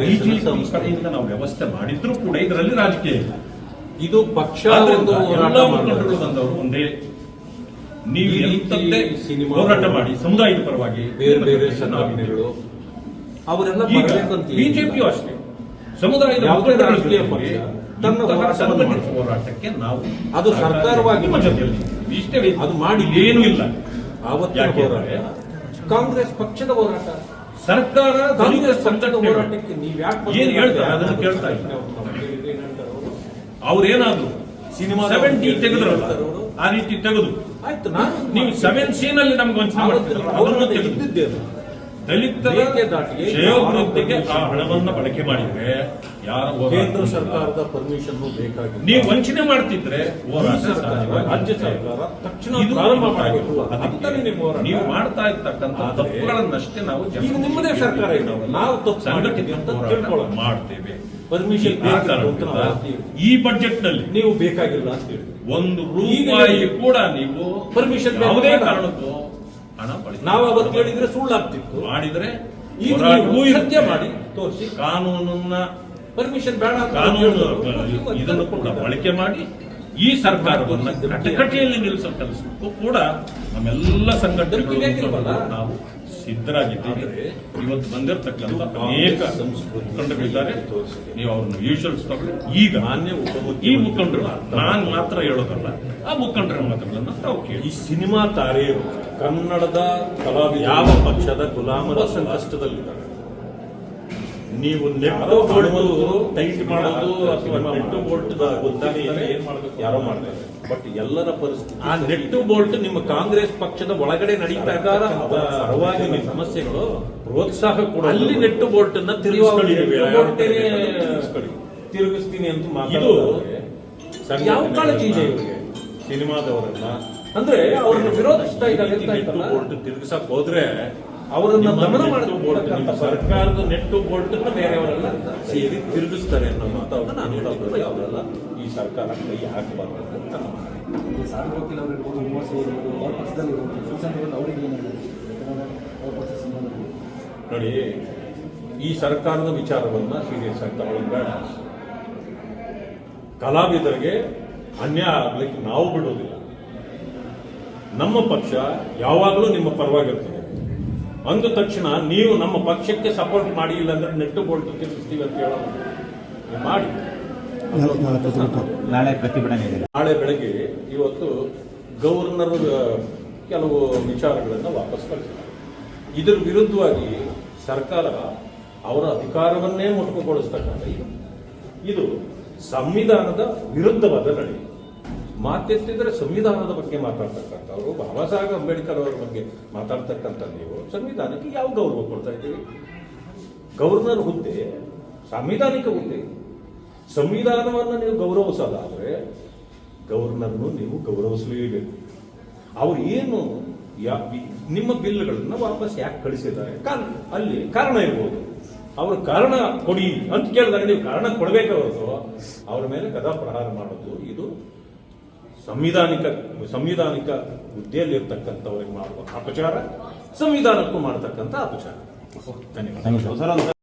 ಕಾಂಗ್ರೆಸ್ ಕಡೆಯಿಂದ ನಾವು ವ್ಯವಸ್ಥೆ ಮಾಡಿದ್ರು ಕೂಡ ಇದರಲ್ಲಿ ರಾಜಕೀಯ ಇಲ್ಲ. ಇದು ಪಕ್ಷ ಎಲ್ಲ ಮುಖಂಡರು ಬಂದವರು ಒಂದೇ. ನೀವು ಎಂತದ್ದೇ ಹೋರಾಟ ಮಾಡಿ ಸಮುದಾಯದ ಪರವಾಗಿ ಬೇರೆ ಬೇರೆ ಸಂಘಟನೆಗಳು ಅವರೆಲ್ಲ ಬಿಜೆಪಿಯು ಅಷ್ಟೇ ಸಮುದಾಯದ ರಾಜಕೀಯ ಪಕ್ಷ ತನ್ನ ಹೋರಾಟಕ್ಕೆ ನಾವು ಅದು ಸರ್ಕಾರವಾಗಿ ಇಷ್ಟೇ ಅದು ಮಾಡಿ ಏನೂ ಇಲ್ಲ. ಆವತ್ತಿನ ಹೋರಾಟ ಕಾಂಗ್ರೆಸ್ ಪಕ್ಷದ ಹೋರಾಟ, ಸರ್ಕಾರ ಕಾಂಗ್ರೆಸ್ ಪಕ್ಷದ ಹೋರಾಟಕ್ಕೆ ನೀವು ಯಾಕೆ ಏನ್ ಹೇಳ್ತಾರೆ ಅದನ್ನು ಕೇಳ್ತಾ ಇಲ್ಲ. ಅವ್ರೇನಾದ್ರು ಸಿನಿಮಾ 70 ತೆಗೆದ್ರಲ್ಲ ಆ ರೀತಿ ತೆಗೆದು ಆಯ್ತು. ನೀವು 7C ನಲ್ಲಿ ನಮ್ಗೆ ವಂಚನೆ ಇದ್ದಿದ್ದೇನೆ ದಲಿತರ ಶ್ರೇಯೋಭಿವೃದ್ಧಿಗೆ ಆ ಹಣವನ್ನು ಬಳಕೆ ಮಾಡಿದ್ರೆ ಯಾರು ಕೇಂದ್ರ ಸರ್ಕಾರದ ಪರ್ಮಿಷನ್ ಬೇಕಾಗಿಲ್ಲ. ನೀವು ವಂಚನೆ ಮಾಡ್ತಿದ್ರೆ ರಾಜ್ಯ ಸರ್ಕಾರ ತಕ್ಷಣ ಪ್ರಾರಂಭ ಮಾಡಬೇಕು. ನೀವು ಮಾಡ್ತಾ ಇರ್ತಕ್ಕಂಥ ತಪ್ಪುಗಳನ್ನಷ್ಟೇ ನಾವು ಈಗ ನಿಮ್ಮದೇ ಸರ್ಕಾರ ನಾವು ತಪ್ಪು ಸಂಘಟನೆ ಅಂತ ಮಾಡ್ತೇವೆ. ಪರ್ಮಿಷನ್ ಈ ಬಜೆಟ್ ನಲ್ಲಿ ನೀವು ಬೇಕಾಗಿಲ್ಲ ಅಂತ ಹೇಳಿ ₹1 ಕೂಡ ನೀವು ಪರ್ಮಿಷನ್ ಯಾವುದೇ ಕಾರಣಕ್ಕೂ ಹಣ ನಾವು ಅವತ್ತು ಹೇಳಿದ್ರೆ ಸುಳ್ಳಾಗ್ತಿತ್ತು. ಮಾಡಿದ್ರೆ ಈಗ ಸತ್ಯ ಮಾಡಿ ತೋರಿಸಿ ಕಾನೂನನ್ನ ಪರ್ಮಿಷನ್ ಬೇಡ ಕಾನೂನು ಇದನ್ನು ಕೂಡ ಬಳಕೆ ಮಾಡಿ ಈ ಸರ್ಕಾರವನ್ನು ಕಟಕಟೆಯಲ್ಲಿ ನಿಲ್ಲಿಸೋ ಕೆಲಸಕ್ಕೂ ಕೂಡ ನಮ್ಮೆಲ್ಲ ಸಂಘಟನೆಗಳು ನಾವು ಸಿದ್ಧರಾಗಿದ್ದೇವೆ. ಇವತ್ತು ಬಂದಿರತಕ್ಕಂಥ ಅನೇಕ ಮುಖಂಡರಿದ್ದಾರೆ. ನೀವು ಅವ್ರನ್ನ ಯೂಶಲ್ಸ್ ತಗೊಳ್ಳಿ. ಈಗ ಈ ಮುಖಂಡರು ನಾನು ಮಾತ್ರ ಹೇಳೋದಲ್ಲ, ಆ ಮುಖಂಡರ ಮಾತುಗಳನ್ನು ತಾವು ಕೇಳಿ. ಈ ಸಿನಿಮಾ ತಾರೆಯರು ಕನ್ನಡದ ಕಲಾವಿದ ಯಾವ ಪಕ್ಷದ ಗುಲಾಮರ ಸಂಕಷ್ಟದಲ್ಲಿದ್ದಾರೆ. ನೀವು ನೆಟ್ಟು ಬೋಲ್ಟು ಟೈಟ್ ಮಾಡೋದು ಅಥವಾ ನೆಟ್ಟು ಬೋಲ್ಟ್ ಯಾರೋ ಮಾಡ್ತಾರೆ. ಬಟ್ ಎಲ್ಲರ ಪರಿಸ್ಥಿತಿ ಆ ನೆಟ್ಟು ಬೋಲ್ಟ್ ನಿಮ್ಮ ಕಾಂಗ್ರೆಸ್ ಪಕ್ಷದ ಒಳಗಡೆ ನಡೀತಾ ಇದ್ದಾರೆ. ಪರವಾಗಿ ನಿಮ್ಮ ಸಮಸ್ಯೆಗಳು ಪ್ರೋತ್ಸಾಹ ಕೂಡ ಅಲ್ಲಿ ನೆಟ್ಟು ಬೋಲ್ಟ್ ಅನ್ನ ತಿರುಗಿಸ್ತೀನಿ ಅಂತ ಇದು ಯಾವ ಕಾಳಜಿ ಇದೆ ಇವರಿಗೆ ಸಿನಿಮಾದವರನ್ನ? ಅಂದ್ರೆ ಅವ್ರನ್ನ ವಿರೋಧಿಸ್ತಾ ಇದ್ದಾರೆ. ಬೋಲ್ಟ್ ತಿರುಗಿಸಕ್ ಹೋದ್ರೆ ಅವರನ್ನ ದಮನ ಮಾಡತಕ್ಕಂಥ ಸರ್ಕಾರದ ನೆಟ್ಟು ಬೋಲ್ಟ್ ಬೇರೆಯವರೆಲ್ಲ ಸೇರಿ ತಿರುಗಿಸ್ತಾರೆ ಅನ್ನೋ ಮಾತನ್ನ ನಾನು ಹೇಳೋದ್ರಲ್ಲ. ಯಾವ್ದಲ್ಲ ಈ ಸರ್ಕಾರ ಕೈ ಹಾಕಬಾರ್ದು ಅಂತ ನೋಡಿ. ಈ ಸರ್ಕಾರದ ವಿಚಾರವನ್ನ ಸೀರಿಯಸ್ ಆಗಿ ತಗೊಳ್ಳೋದು ಬೇಡ. ಕಲಾವಿದರಿಗೆ ಅನ್ಯಾಯ ಆಗ್ಲಿಕ್ಕೆ ನಾವು ಬಿಡೋದಿಲ್ಲ. ನಮ್ಮ ಪಕ್ಷ ಯಾವಾಗಲೂ ನಿಮ್ಮ ಪರವಾಗಿರ್ತದೆ. ಅಂದ ತಕ್ಷಣ ನೀವು ನಮ್ಮ ಪಕ್ಷಕ್ಕೆ ಸಪೋರ್ಟ್ ಮಾಡಿ, ಇಲ್ಲ ಅಂದ್ರೆ ನೆಟ್ಟು ಬೋಲ್ಟ್ ತಿರುಗಿಸ್ತೀವಿ ಅಂತ ಹೇಳೋದು ಮಾಡಿ. ನಾಳೆ ಪ್ರತಿಭಟನೆ ಇದೆ. ನಾಳೆ ಬೆಳಗ್ಗೆ ಇವತ್ತು ಗವರ್ನರ್ ಕೆಲವು ವಿಚಾರಗಳನ್ನು ವಾಪಸ್ ಕಳಿಸಿದ್ದಾರೆ. ಇದರ ವಿರುದ್ಧವಾಗಿ ಸರ್ಕಾರ ಅವರ ಅಧಿಕಾರವನ್ನೇ ಮೊಟಕುಗೊಳಿಸ್ತಕ್ಕಂಥ ಇದು ಸಂವಿಧಾನದ ವಿರುದ್ಧವಾದ ನಡೆ. ಮಾತೆತ್ತಿದ್ರೆ ಸಂವಿಧಾನದ ಬಗ್ಗೆ ಮಾತಾಡ್ತಕ್ಕಂಥವ್ರು, ಬಾಬಾ ಸಾಹೇಬ್ ಅಂಬೇಡ್ಕರ್ ಅವರ ಬಗ್ಗೆ ಮಾತಾಡ್ತಕ್ಕಂಥ ನೀವು ಸಂವಿಧಾನಕ್ಕೆ ಯಾವ ಗೌರವ ಕೊಡ್ತಾ ಇದ್ದೀವಿ? ಗವರ್ನರ್ ಹುದ್ದೆ ಸಾಂವಿಧಾನಿಕ ಹುದ್ದೆ. ಸಂವಿಧಾನವನ್ನು ನೀವು ಗೌರವಿಸೋದಾದ್ರೆ ಗವರ್ನರ್ನು ನೀವು ಗೌರವಿಸಲೇಬೇಕು. ಅವ್ರು ಏನು ನಿಮ್ಮ ಬಿಲ್ಗಳನ್ನು ವಾಪಸ್ ಯಾಕೆ ಕಳಿಸಿದ್ದಾರೆ ಅಲ್ಲಿ ಕಾರಣ ಇರ್ಬೋದು. ಅವರು ಕಾರಣ ಕೊಡಿ ಅಂತ ಕೇಳಿದಾಗ ನೀವು ಕಾರಣ ಕೊಡಬೇಕಾದ್ರು ಅವರ ಮೇಲೆ ಗದಾ ಪ್ರಹಾರ ಮಾಡೋದು ಇದು ಸಂವಿಧಾನಿಕ ಹುದ್ದೆಯಲ್ಲಿರ್ತಕ್ಕಂಥವ್ರಿಗೆ ಮಾಡುವ ಅಪಚಾರ, ಸಂವಿಧಾನಕ್ಕೂ ಮಾಡತಕ್ಕಂಥ ಅಪಚಾರ. ಧನ್ಯವಾದ.